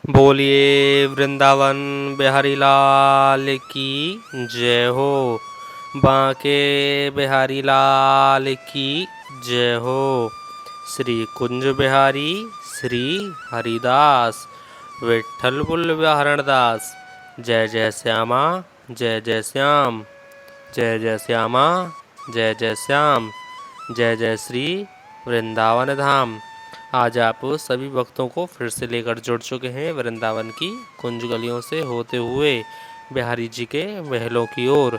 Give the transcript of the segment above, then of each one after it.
बोलिए वृंदावन बिहारी लाल की जय हो। बांके बिहारी लाल की जय हो। श्री कुंज बिहारी श्री हरिदास विठ्ठल बुल बिहारण दास। जय जय श्यामा जय जय श्याम, जय जय श्यामा जय जय श्याम, जय जय श्री वृंदावन धाम। आज आप सभी भक्तों को फिर से लेकर जुड़ चुके हैं वृंदावन की कुंज गलियों से होते हुए बिहारी जी के महलों की ओर।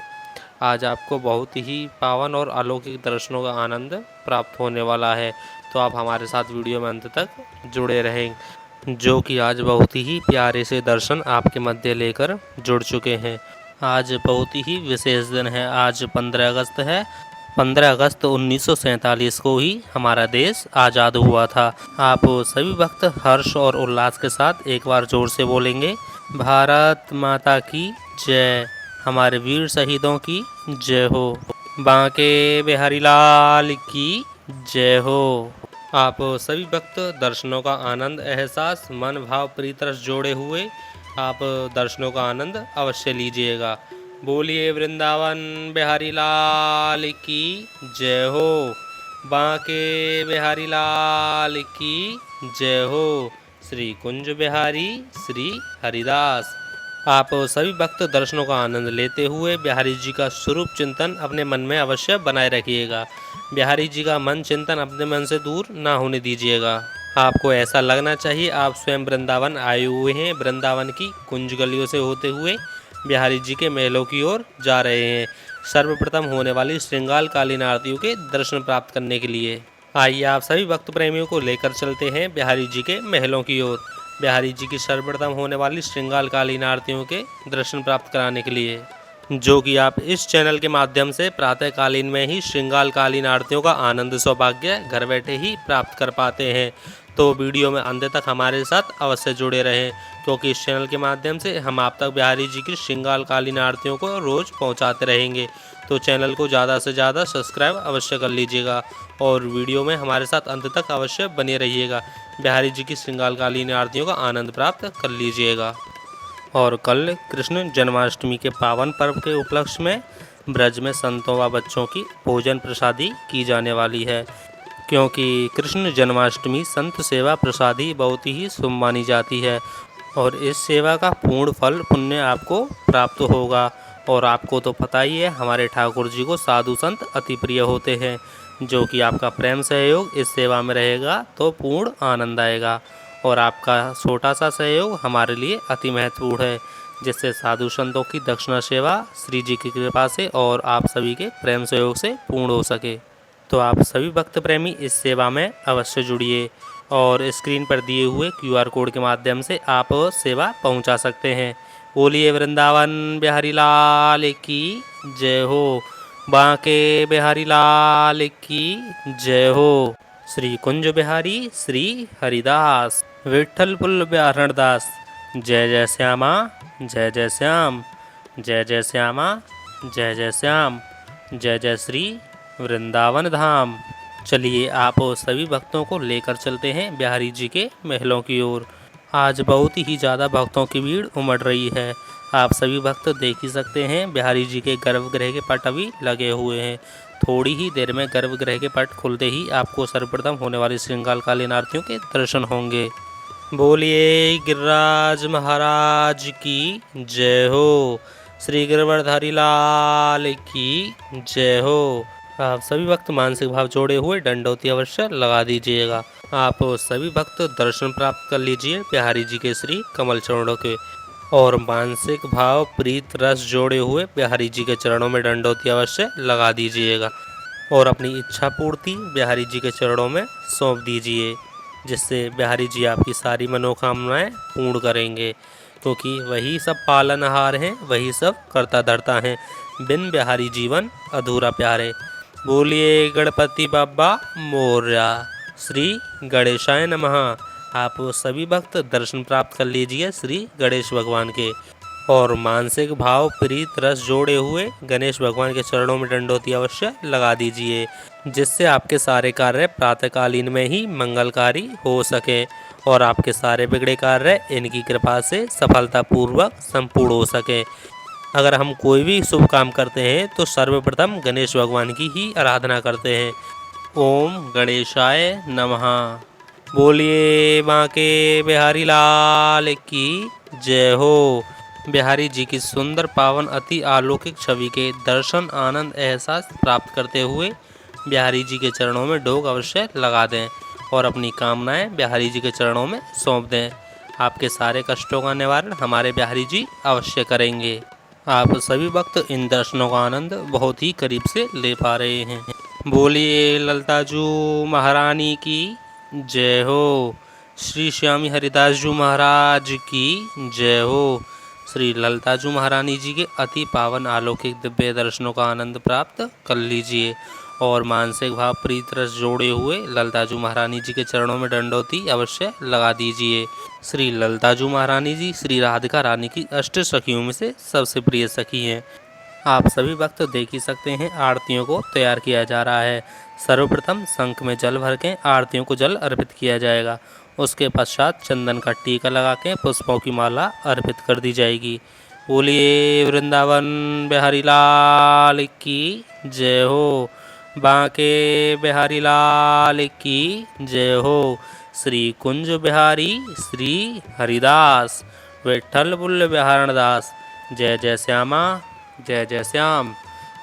आज आपको बहुत ही पावन और अलौकिक दर्शनों का आनंद प्राप्त होने वाला है, तो आप हमारे साथ वीडियो में अंत तक जुड़े रहें, जो कि आज बहुत ही प्यारे से दर्शन आपके मध्य लेकर जुड़ चुके हैं। आज बहुत ही विशेष दिन है। आज 15 अगस्त है। 15 अगस्त 1947 को ही हमारा देश आज़ाद हुआ था। आप सभी भक्त हर्ष और उल्लास के साथ एक बार जोर से बोलेंगे, भारत माता की जय, हमारे वीर शहीदों की जय हो, बांके बिहारी लाल की जय हो। आप सभी भक्त दर्शनों का आनंद, एहसास, मन भाव प्रीत रस जोड़े हुए आप दर्शनों का आनंद अवश्य लीजिएगा। बोलिए वृंदावन बिहारी लाल की जय हो, बांके बिहारी लाल की जय हो। श्री कुंज बिहारी श्री हरिदास। आप सभी भक्त दर्शनों का आनंद लेते हुए बिहारी जी का स्वरूप चिंतन अपने मन में अवश्य बनाए रखिएगा। बिहारी जी का मन चिंतन अपने मन से दूर ना होने दीजिएगा। आपको ऐसा लगना चाहिए आप स्वयं वृंदावन आए हुए हैं, वृंदावन की कुंज गलियों से होते हुए बिहारी जी के महलों की ओर जा रहे हैं, सर्वप्रथम होने वाली श्रृंगाल कालीन आरतियों के दर्शन प्राप्त करने के लिए। आइए आप सभी भक्त प्रेमियों को लेकर चलते हैं बिहारी जी के महलों की ओर, बिहारी जी की सर्वप्रथम होने वाली श्रृंगाल कालीन आरतियों के दर्शन प्राप्त कराने के लिए, जो कि आप इस चैनल के माध्यम से प्रातःकालीन में ही श्रृंगाल कालीन आरतियों का आनंद सौभाग्य घर बैठे ही प्राप्त कर पाते हैं। तो वीडियो में अंत तक हमारे साथ अवश्य जुड़े रहें, क्योंकि इस चैनल के माध्यम से हम आप तक बिहारी जी की श्रृंगाल कालीन आरतियों को रोज़ पहुंचाते रहेंगे। तो चैनल को ज़्यादा से ज़्यादा सब्सक्राइब अवश्य कर लीजिएगा और वीडियो में हमारे साथ अंत तक अवश्य बने रहिएगा। बिहारी जी की श्रृंगाल कालीन आरतियों का आनंद प्राप्त कर लीजिएगा। और कल कृष्ण जन्माष्टमी के पावन पर्व के उपलक्ष्य में ब्रज में संतों व बच्चों की भोजन प्रसादी की जाने वाली है, क्योंकि कृष्ण जन्माष्टमी संत सेवा प्रसादी बहुत ही शुभ मानी जाती है और इस सेवा का पूर्ण फल पुण्य आपको प्राप्त होगा। और आपको तो पता ही है हमारे ठाकुर जी को साधु संत अति प्रिय होते हैं, जो कि आपका प्रेम सहयोग इस सेवा में रहेगा तो पूर्ण आनंद आएगा। और आपका छोटा सा सहयोग हमारे लिए अति महत्वपूर्ण है, जिससे साधु संतों की दक्षिणा सेवा श्री जी की कृपा से और आप सभी के प्रेम सहयोग से पूर्ण हो सके। तो आप सभी भक्त प्रेमी इस सेवा में अवश्य जुड़िए और स्क्रीन पर दिए हुए QR कोड के माध्यम से आप सेवा पहुंचा सकते हैं। बोलिए वृंदावन बिहारी लाल की जय हो, बांके बिहारी लाल की जय हो। श्री कुंज बिहारी श्री हरिदास विठ्ठल बुल बिहारण दास। जय जय श्यामा जय जय श्याम, जय जय श्यामा जय जय श्याम, जय जय श्री वृंदावन धाम। चलिए आप सभी भक्तों को लेकर चलते हैं बिहारी जी के महलों की ओर। आज बहुत ही ज़्यादा भक्तों की भीड़ उमड़ रही है। आप सभी भक्त देख ही सकते हैं बिहारी जी के गर्भगृह के पट अभी लगे हुए हैं। थोड़ी ही देर में गर्भगृह के पट खुलते ही आपको सर्वप्रथम होने वाली श्रृंगाल कालीन आरतियों के दर्शन होंगे। बोलिए गिरिराज महाराज की जय हो, श्री गिरवरधारी लाल की जय हो। आप सभी भक्त मानसिक भाव जोड़े हुए दंडोती अवश्य लगा दीजिएगा। आप सभी भक्त दर्शन प्राप्त कर लीजिए बिहारी जी के श्री कमल चरणों के और मानसिक भाव प्रीत रस जोड़े हुए बिहारी जी के चरणों में दंडोती अवश्य लगा दीजिएगा और अपनी इच्छा पूर्ति बिहारी जी के चरणों में सौंप दीजिए, जिससे बिहारी जी आपकी सारी मनोकामनाएं पूर्ण करेंगे, क्योंकि वही सब पालनहार हैं, वही सब करता धरता हैं, बिन बिहारी जीवन अधूरा प्यारे। बोलिए गणपति बाबा मोरया, श्री गणेशाय नमः। आप सभी भक्त दर्शन प्राप्त कर लीजिए श्री गणेश भगवान के और मानसिक भाव प्रीत रस जोड़े हुए गणेश भगवान के चरणों में दंडोती अवश्य लगा दीजिए, जिससे आपके सारे कार्य प्रातःकालीन में ही मंगलकारी हो सके और आपके सारे बिगड़े कार्य इनकी कृपा से सफलतापूर्वक संपूर्ण हो सके। अगर हम कोई भी शुभ काम करते हैं तो सर्वप्रथम गणेश भगवान की ही आराधना करते हैं। ओम गणेशाय नमः। बोलिए बांके बिहारी लाल की जय हो। बिहारी जी की सुंदर पावन अति अलौकिक छवि के दर्शन आनंद एहसास प्राप्त करते हुए बिहारी जी के चरणों में डोग अवश्य लगा दें और अपनी कामनाएं बिहारी जी के चरणों में सौंप दें। आपके सारे कष्टों का निवारण हमारे बिहारी जी अवश्य करेंगे। आप सभी भक्त इन दर्शनों का आनंद बहुत ही करीब से ले पा रहे हैं। बोलिए ललताजू महारानी की जय हो। श्री श्यामी हरिदास जी महाराज की जय हो। श्री ललताजू महारानी जी के अति पावन अलौकिक दिव्य दर्शनों का आनंद प्राप्त कर लीजिए और मानसिक भाव प्रीत रस जोड़े हुए ललताजू महारानी जी के चरणों में दंडोती अवश्य लगा दीजिए। श्री ललताजू महारानी जी श्री राधिका रानी की अष्ट सखियों में से सबसे प्रिय सखी हैं। आप सभी भक्त देख ही सकते हैं आरतियों को तैयार किया जा रहा है। सर्वप्रथम शंख में जल भर के आरतियों को जल अर्पित किया जाएगा। उसके पश्चात चंदन का टीका लगा के पुष्पों की माला अर्पित कर दी जाएगी। बोलिए वृंदावन बिहारी लाल की जय हो। बांके बिहारी लाल की जय हो। श्री कुंज बिहारी श्री हरिदास विठ्ठल बुल्ल बिहारण दास। जय जय श्यामा जय जय श्याम।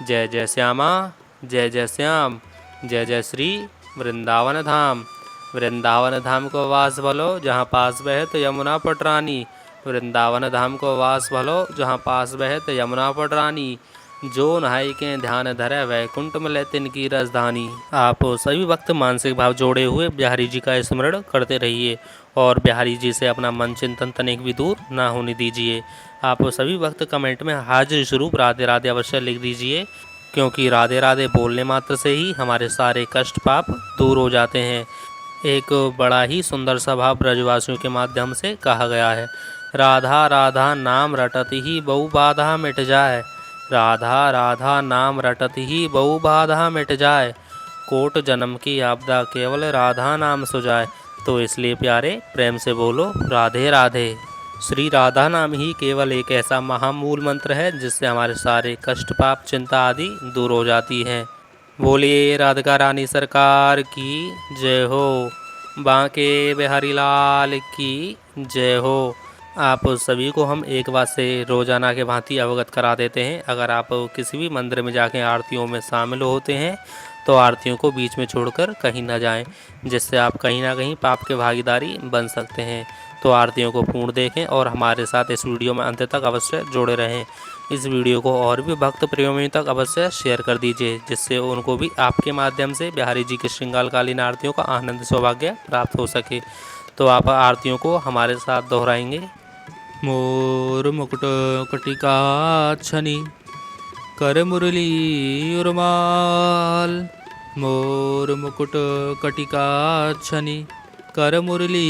जय जय श्यामा जय जय श्याम। जय जय श्री वृंदावन धाम। वृंदावन धाम को वास भलो जहाँ पास बहत यमुना पटरानी। वृंदावन धाम को वास भलो जहाँ पास बहत यमुना पटरानी। जो नहाई के ध्यान धरे वैकुंठ मिले तिनकी राजधानी। आप सभी वक्त मानसिक भाव जोड़े हुए बिहारी जी का स्मरण करते रहिए और बिहारी जी से अपना मन चिंतन तनिक भी दूर ना होने दीजिए। आप सभी वक्त कमेंट में हाजिर स्वरूप राधे राधे अवश्य लिख दीजिए, क्योंकि राधे राधे बोलने मात्र से ही हमारे सारे कष्ट पाप दूर हो जाते हैं। एक बड़ा ही सुंदर सा भाव ब्रजवासियों के माध्यम से कहा गया है। राधा राधा नाम रटत ही बहु बाधा मिट जाए। राधा राधा नाम रटत ही बहु बाधा मिट जाए। कोट जन्म की आपदा केवल राधा नाम सुजाए। तो इसलिए प्यारे प्रेम से बोलो राधे राधे। श्री राधा नाम ही केवल एक ऐसा महामूल मंत्र है जिससे हमारे सारे कष्ट पाप चिंता आदि दूर हो जाती है। बोलिए राधिका रानी सरकार की जय हो। बांके बिहारी लाल की जय हो। आप सभी को हम एक बात से रोजाना के भांति अवगत करा देते हैं। अगर आप किसी भी मंदिर में जाके आरतियों में शामिल होते हैं तो आरतियों को बीच में छोड़कर कहीं ना जाएं, जिससे आप कहीं ना कहीं पाप के भागीदारी बन सकते हैं। तो आरतियों को पूर्ण देखें और हमारे साथ इस वीडियो में अंत तक अवश्य जुड़े रहें। इस वीडियो को और भी भक्त प्रेमियों तक अवश्य शेयर कर दीजिए, जिससे उनको भी आपके माध्यम से बिहारी जी की श्रृंगालकालीन आरतियों का आनंद सौभाग्य प्राप्त हो सके। तो आप आरतियों को हमारे साथ दोहराएंगे। मोर मुकुट कटिका छनी कर मुरली उर्माल। मोर मुकुट कटिका छनी कर मुरली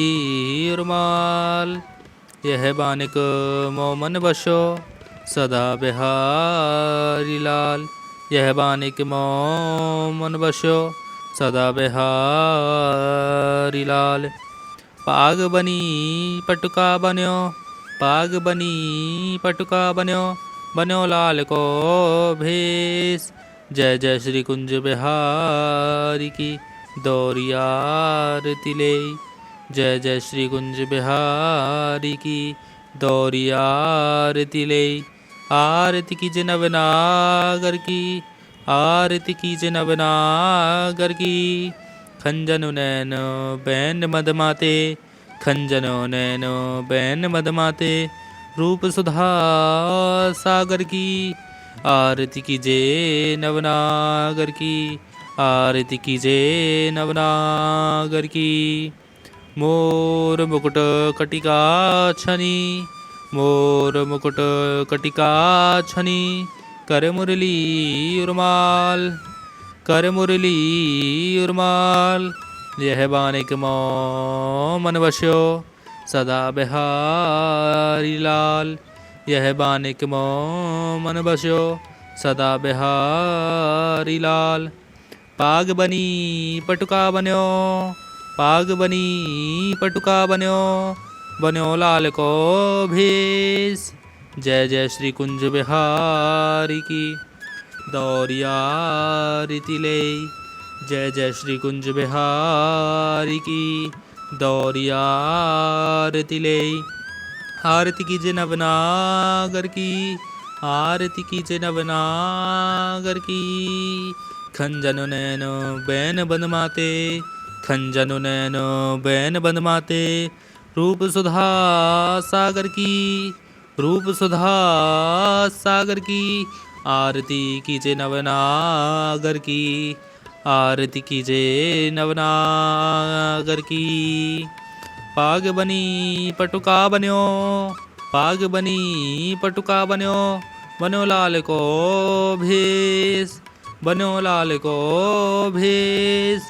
उर्माल। यह बानिक मोमन बशो सदा बिहारी लाल। यह बानिक मोमन बशो सदा बिहारी लाल। पाग बनी पटुका बन्यो। पाग बनी पटुका बन्यो बन्यो लाल को भेष। जय जय श्री कुंज बिहारी की दौरिया आरती ले। जय जय श्री कुंज बिहारी की दौरिया आरती ले। आरती कीजिए नवनागर की। आरती कीजिए नवनागर की। खंजन नैन बैन मदमाते। खंजनो नैनो बैन मदमाते। रूप सुधा सागर की। आरती कीजिए नवनागर की। आरती कीजिए नवनागर की। मोर मुकुट कटिका छनी। मोर मुकुट कटिका छनी कर मुरली उर्माल। कर मुरली उर्माल। यह बानिक मोमन बशो सदा बिहारी लाल। यह बानिक मोमन बशो सदा बिहारी लाल। पाग बनी पटुका बन्यो। पाग बनी पटुका बन्यो, बन्यो लाल को भेष। जय जय श्री कुंज बिहारी की दौरिया रीति ले। जय जय श्री कुंज बिहारी की दौरिया रीति ले। आरती कीजिए नवनागर की, आरती कीजिए नवनागर की। खंजन नैनो बैन बंदमाते, खंजन नैनो बैन बंदमाते। रूप सुधा सागर की, रूप सुधा सागर की। आरती कीजिए नवनागर की, आरती कीजिए नवनागर की। पाग बनी पटुका बन्यो, पाग बनी पटुका बन्यो, बन्यो लाल को भेष, बन्यो लाल को भेष।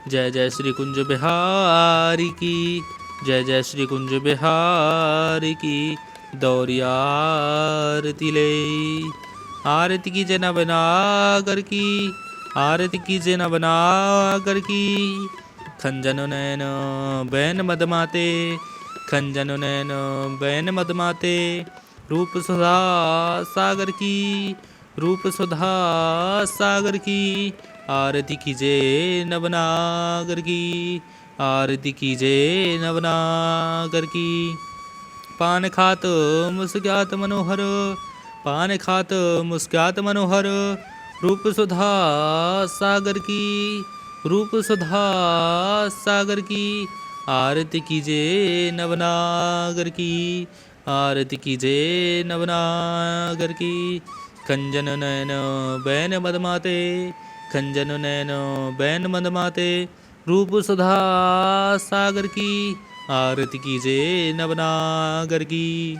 जय जय श्री कुंज बिहारी की, जय जय श्री कुंज बिहारी की दौरिया आरती ले। आरती कीजिए नवनागर की, आरती कीजिए नवनागर की। खंजन नैन बैन मदमाते, खंजन नैन बैन मदमाते। रूप सुधा सागर की, रूप सुधा सागर की। आरती कीजिए नवनागर की, आरती कीजिए नवनागर की। पान खात मुस्क्यात मनोहर, पान खात मुस्क्यात मनोहर। रूप सुधा सागर की, रूप सुधा सागर की। आरती कीजिए नवनागर की, आरती कीजिए नवनागर की। खंजन नैन बैन मदमाते, खंजन नैन बैन मदमाते। रूप सुधा सागर की, आरती कीजिए नवनागर की,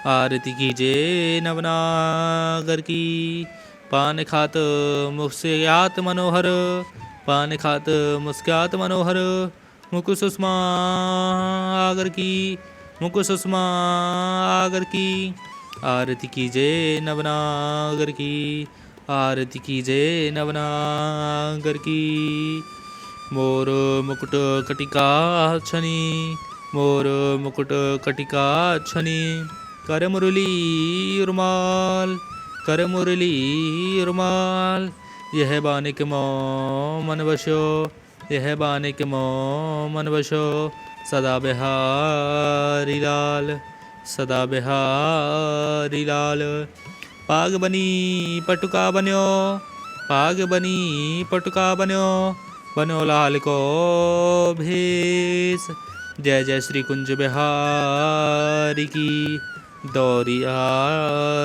आरती कीजिए नवनागर की। पान खात मुस्क्यात मनोहर, पान खात मुस्क्यात मनोहर। मुख सुषमा आगर की, मुख सुषमा आगर की। आरती कीजिए नवनागर की, आरती कीजिए नवनागर की। मोर मुकुट कटिका छनी, मोर मुकुट कटिका छनी। कर मुरली रुमाल, कर मुरली रुमाल। यह बानिक मो मन बसो, यह बानिक मो मन बसो। सदा बिहारी लाल, सदा बिहारी लाल। पाग बनी पटुका बन्यो, पाग बनी पटुका बन्यो, बन्यो लाल को भेष। जय जय श्री कुंज बिहारी की दौरिया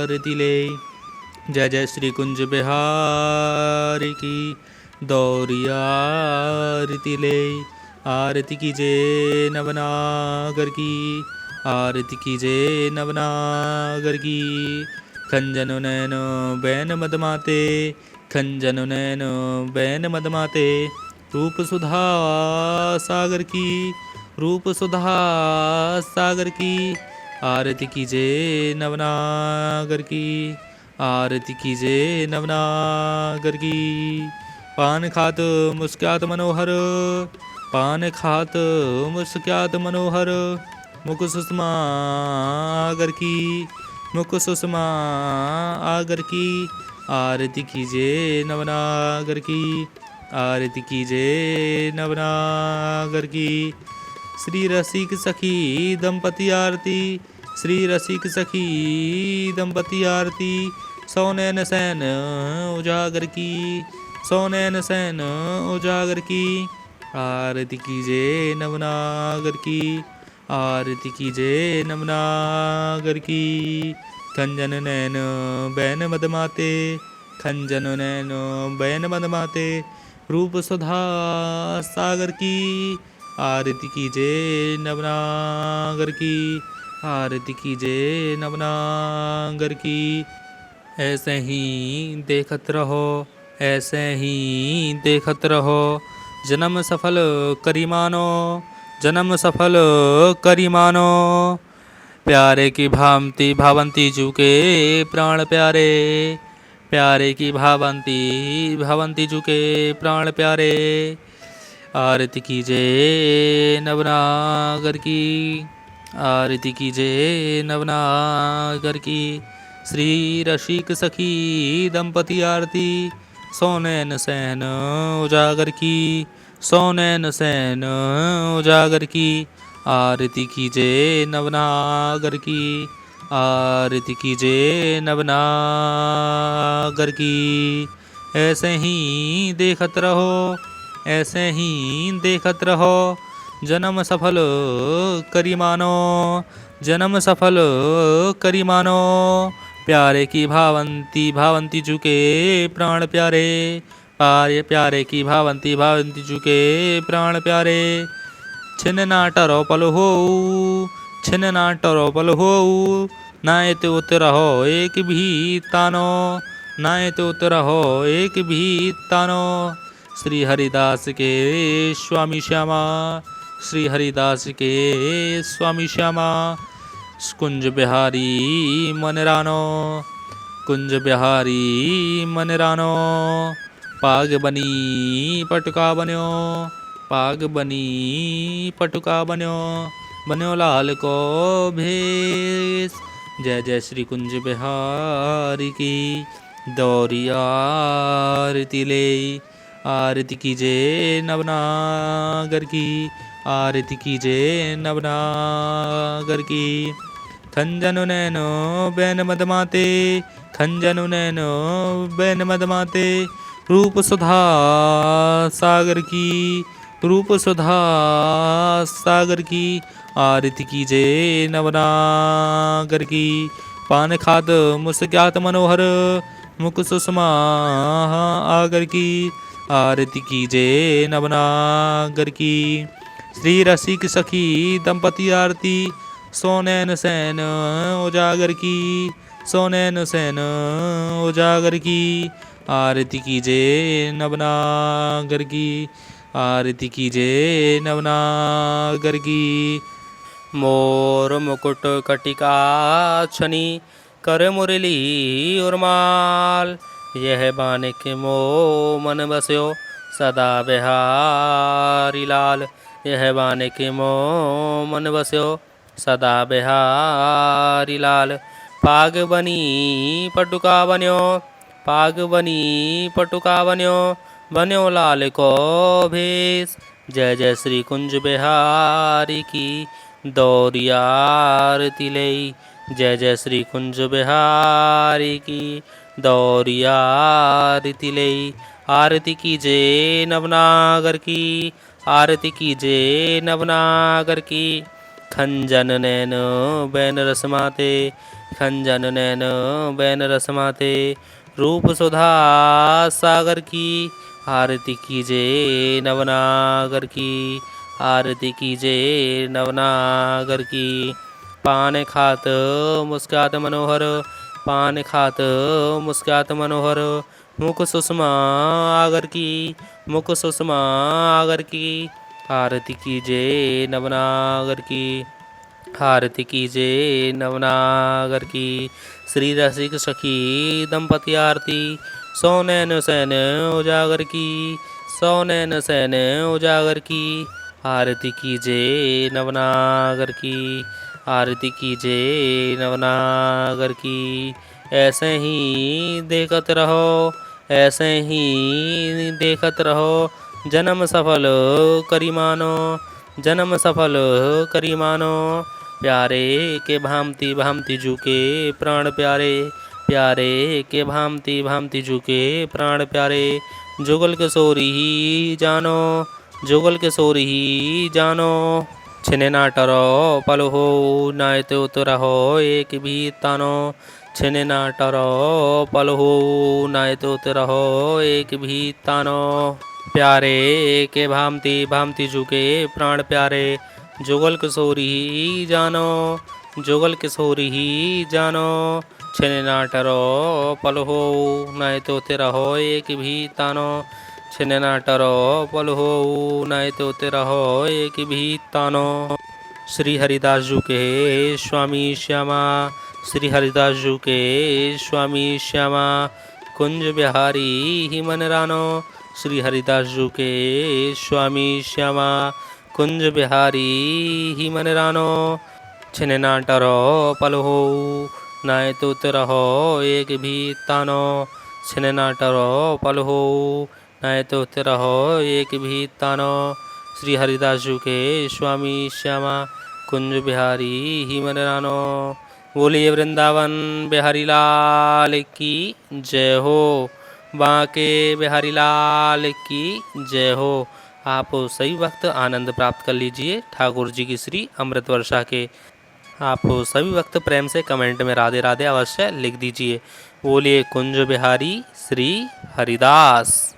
आरती ले। जय जय श्री कुंज बिहारी की दौरिया आरती ले। आरती कीजिए नवनागर की, आरती कीजिए नवनागर की। खंजन नैन बैन मदमाते, खंजन नैन बैन मदमाते। रूप सुधा सागर की, रूप सुधा सागर की। आरती कीजिए नवनागर की, आरती कीजिए नवनागर की। पान खात मुस्क्यात मनोहर, पान खात मुस्क्यात मनोहर। मुख सुषमा आगर की, मुख सुषमा आगर की। आरती कीजिए नवनागर की, आरती कीजिए नवनागर की। श्री रसिक सखी दंपति आरती, श्री रसिक सखी दंपति आरती। सौनैन सैन उजागर की, सौनैन सैन उजागर की। आरती कीजिए नवनागर की, आरती कीजिए नवनागर की। खंजन नैन बैन मदमाते, खंजन नैन बैन मदमाते। रूप सुधा सागर की, आरती कीजिए नवनागर की, आरती कीजिए नवनागर की। ऐसे ही देखत रहो, ऐसे ही देखत रहो। जन्म सफल करी मानो, जन्म सफल करी मानो। प्यारे की भांति भावंती जू के प्राण प्यारे, प्यारे की भावंती भावंती जू के प्राण प्यारे। आरती कीजे नवनागर की, आरती कीजे नवनागर की। श्री रसिक सखी दंपति आरती, सोनैन सैन उजागर की, सोनैन सैन उजागर की। आरती कीजे नवनागर की, आरती कीजे नवनागर की। ऐसे ही देखत रहो, ऐसे ही देखत रहो, जन्म सफल करी मानो, जन्म सफल करी मानो। प्यारे की भावंती भावंती झुके प्राण प्यारे, प्यारे प्यारे की भावंती भावंती झुके प्राण प्यारे। छिन ना टरो पल हो, छिन ना टरो पल हो, नाए तो उतरहो एक भी तानो, नाए तो उतरहो एक भी तानो। श्री हरिदास के स्वामी श्यामा, श्री हरिदास के स्वामी श्यामा। कुंज बिहारी मन रानो, कुंज बिहारी मन रानो। पाग बनी पटुका बन्यो, पाग बनी पटुका बन्यो, बन्यो लाल को भेष। जय जय श्री कुंज बिहारी की, दौरी आरती ले। आरती कीजे नवनागर की, आरती कीजे नवनागर की। खंजनु नैनो बैन मदमाते, खंजनु नैनो बैन मदमाते। रूप सुधा सागर की, रूप सुधा सागर की। आरती कीजे नवनागर की। पान खाद मुस्क्यात मनोहर, मुख सुषमा आगर की। आरती कीजे नवनागर की। श्री रसिक सखी दंपति आरती, सोनैन सैन उजागर की, सोनैन सैन उजागर की। आरती कीजे नवनागर की, आरती कीजे नवनागर की। मोर मुकुट कटिका छनी, कर मुरली उर्माल। यह बानिक मो मन बस्यो, सदा बिहारी लाल। यह बानिक मो मन बस्यो, सदा बिहारी लाल। पाग बनी पटुका बन्यो, पाग बनी पटुका बन्यो, बन्यो लाल को भेष। जय जय श्री कुंज बिहारी की, दौरी आरती ले। जय जय श्री कुंज बिहारी की, दौरी आरती ले। आरती कीजे नवनागर की, आरती कीजे नवनागर की। खंजन नैन बैन रसमाते, खंजन नैन बैन रसमाते। रूप सुधा सागर की, आरती कीजे नवनागर की, आरती कीजे नवनागर की। पान खात मुस्कात मनोहर, पान खात मुस्कात मनोहर। मुख सुषमा आगर की, मुख सुषमा आगर की। आरती कीजे नवनागर की, आरती कीजे नवनागर की। श्री रसिक सखी दंपति आरती, सोनैन सैन उजागर की, सोनैन सैन उजागर की। आरती कीजे नवनागर की, आरती कीजे नवनागर की। ऐसे ही देखत रहो, ऐसे ही देखत रहो, जन्म सफल करी मानो, जन्म सफल करी मानो। प्यारे के भांति भांति झुके प्राण प्यारे, प्यारे के भांति भांति झुके प्राण प्यारे। जुगल किशोरी ही जानो, जुगल किशोरी ही जानो। छिने ना टरो पल हो, नाय तो रहो एक भी तानो। छिने ना टरो पल हो, नाय तो रहो एक भी तानो। प्यारे के भांति भांति झुके प्राण प्यारे। जुगल किशोरी ही जानो, जुगल किशोरी ही जानो। छिने ना टरो पल हो, नाय तो रहो एक भी तानो। छिने ना टरो पल हो, नाय तो रहो एक भी तानो। श्री हरिदास जी के स्वामी श्यामा, श्री हरिदास जी के स्वामी श्यामा। कुंज बिहारी ही मन रानो, श्री हरिदास जी के स्वामी श्यामा कुंज बिहारी ही मन रानो। छिन ना टरो पल हो नाय तो रहो एक भी तानो। छिन ना टरो पल हो नाय तो रहो एक भी तानो। श्री हरिदास जी के स्वामी श्यामा कुंज बिहारी ही मन रानो। बोलिए वृंदावन बिहारी लाल की जय हो। बांके बिहारी लाल की जय हो। आप सही वक्त आनंद प्राप्त कर लीजिए ठाकुर जी की श्री अमृत वर्षा के। आप सभी वक्त प्रेम से कमेंट में राधे राधे अवश्य लिख दीजिए। बोलिए कुंज बिहारी श्री हरिदास।